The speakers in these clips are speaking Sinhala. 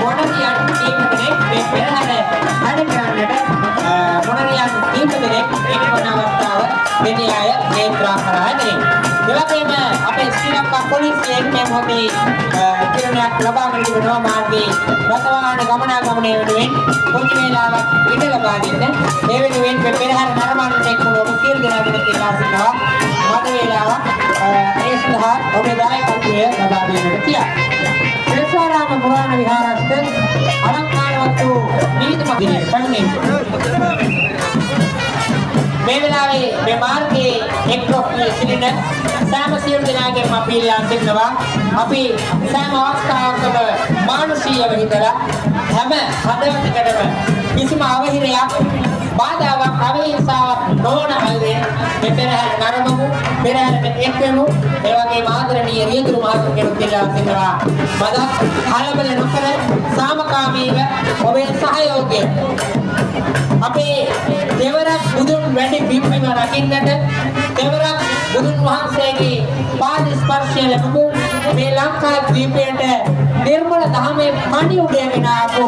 මොණරියන් කීපදෙනෙක් මේ පෙරහැර හද කරන්නට මොණරියන් කීපදෙනෙක් එක්වන අවස්ථාව මෙන්න අය නේත්‍රා කරා දෙන්නේ. ඒ වගේම අපේ ශ්‍රී ලංකා පොලිසියෙන් මේ මොහොතේ කිරණයක් ලබාගෙන තිබෙනවා මාර්ගයේ රථවාහන ගමනාගමනය වෙනුවෙන් පොඩි වේලාවක් ඉඩ ලබා දෙන්න. ඒ වෙනුවෙන් මේ පෙරහැර නරඹන්නට එක්වන ඔබ සියලු දෙනාට කියලා සිටිනවා. මත වේලාවක් ඒ සඳහා ඔබේ දායකත්වය ලබා දෙන්නට කියලා. සේසාරාම පුරාණ විහාරස්ථ අලංකාරවත් වූ නීතිමදිනේ පැමිණෙන්නේ. මේ වෙලාවේ මේ මාර්ගයේ එක්රොක් සිටින සෑම සියලු දෙනාගේම අපි ඉල්ලා සිටිනවා. අපි සෑම අවස්ථාවකම මානුෂීයව හිතලා හැම හදවතකටම කිසිම අවහිරයක් බාධාවක් අවහිංසාවක් නොවන අයුරින් මේ පෙරහැර නරඹමු, පෙරහැරට එක්වෙමු. ඒ වගේම ආදරණීය රියදුරු මහත්මයාට ඉල්ලා සිටිනවා. මදක් කලබල නොකර සාමකාමීව ඔබේ සහයෝගය අපේ දෙවරක් බුදුන් වැඩි බිම්බිම රකින්නට දෙවරක් බුදුන් වහන්සේගේ පාද ස්පර්ශය ලැබුණු මේ ලංකා ද්වීපයට නිර්මල ධර්මයේ පණි උඩගෙන ආපු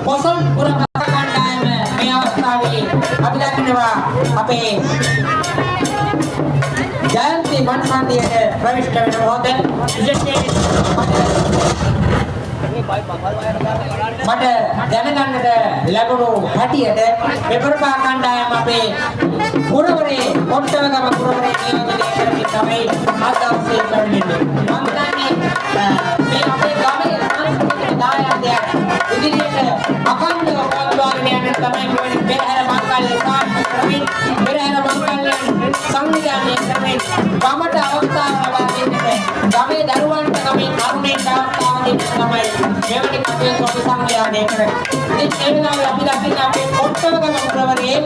පොසොන් පුර කණ්ඩායම මේ අවස්ථාවේ අපි දකිනවා අපේ ජයන්ති මන්සන්දියට ප්‍රවිෂ්ඨ වෙන මොහොත විශේෂයෙන් මට දැනගන්නට ලැබුණු හැටියට පෙපරපා කණ්ඩායම අපේ පුරවරේ කොට්ටවගම පුරවරේ නියෝජනය කරමින් තමයි අද දවසේ පැමිණෙන්නේ. මම දන්නේ මේ අපේ ගමේ සංස්කෘතික දායාදයක් ඉදිරියට අඛණ්ඩව පවත්වාගෙන යන්න තමයි මෙවැනි පෙරහැර මංගල්‍ය සාර්ථක කරමින් පෙරහැර මංගල්‍ය සංවිධානය කරමින් ගමට අවස්ථාව ලබා දෙන්නට ගමේ දරුවන්ට ගමේ තරුණයින්ට අවස්ථාව දෙන්න තමයි මෙවැනි කටයුතු අපි සංවිධානය කරන්නේ. ඉතින් ඒ වෙලාවේ අපි දකින්න අපේ කොට්ටවගම පුරවරේ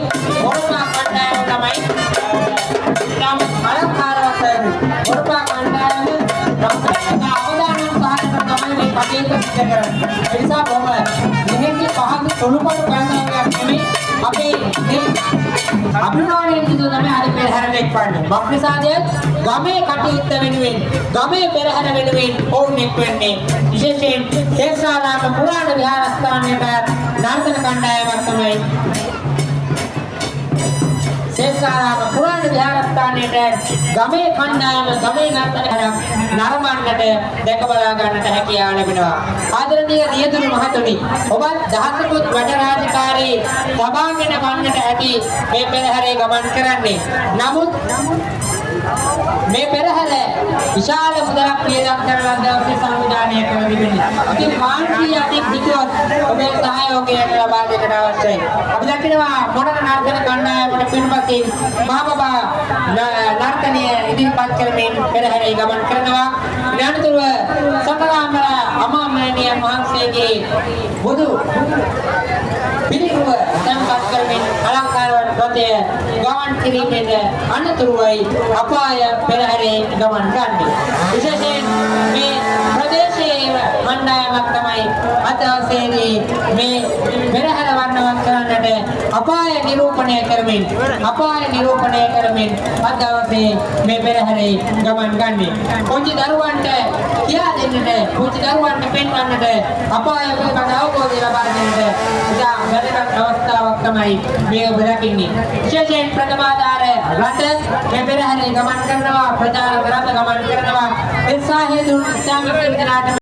මොරපා කණ්ඩායම තමයි ඉතාම අලංකාරවත් මොරපා කණ්ඩායම අවදානම් සහාය තමයි මේ කටයුතු සිදු කරන්නේ. ඒ නිසා බොහොම මෙහෙදී පහසු සොළුපොළු කණ්ඩායමක් නෙමෙයි අපේ අභිමානයෙන් යුතුව තමයි අද පෙරහැරට එක්වන්නේ. මක්නිසාද ගමේ කටයුත්ත වෙනුවෙන් ගමේ පෙරහැර වෙනුවෙන් ඔවුන් එක්වෙන්නේ. විශේෂයෙන් සේසාරාම පුරාණ විහාරස්ථානයේ නර්තන කණ්ඩායමක් තමයි සේසාරාම පුරාණ විහාරස්ථානයේ ගමේ කණ්ඩායම ගමේ නර්තන නරඹන්නට දැක බලා ගන්නට හැකියාව ලැබෙනවා. ආදරණීය රියදුරු මහතුනි, ඔබත් දහසකුත් වැඩ රාජකාරී සභාගෙන වන්නට ඇති මේ පෙරහැරේ ගමන් කරන්නේ. නමුත් මේ පෙරහැර විශාල මුදලක් වියදම් කරලා දවසේ සංවිධානය කර තිබෙනවා. ඉතින් මානසික අධික හිතුවත් ඔබේ සහයෝගය ලබා දෙන්නට අවශ්‍යයි. අපි දකිනවා මොනර නර්තන කණ්ඩායමට පිටපතින් මහබබා නර්තනය ඉදිරිපත් කරමින් පෙරහැරේ ගමන් කරනවා. ඥානතුරුව සතරාමර අමාමෑණියන් වහන්සේගේ බුදු පිළිකුව සම්පත් කරමින් අලංකාරවත් රථය ගමන් කිරීමේද අනතුරුවයි අපාය පෙරහැරේ ගමන් ගන්නේ. විශේෂයෙන් මේ ප්‍රදේශයේ කණ්ඩායමක් තමයි අද දවසේදී මේ පෙරහැර වර්ණවත් කරන්නට අපාය නිරූපණය කරමින් අද දවසේ මේ පෙරහැරේ ගමන් ගන්නේ. පුංචි දරුවන්ට කියා දෙන්නට, පුංචි දරුවන්ට පෙන්වන්නට අපාය පිළිබඳ අවබෝධය ලබා දෙන්නට ඉතා වැදගත් අවස්ථාවක් තමයි මේ ඔබ දකින්නේ. විශේෂයෙන් ප්‍රථමාධාර රට මේ පෙරහැරේ ගමන් කරනවා, ප්‍රචාරක රට ගමන් කරනවා. ඒ සාහේතුන් ඉස්ලාමික විද්‍යාලයට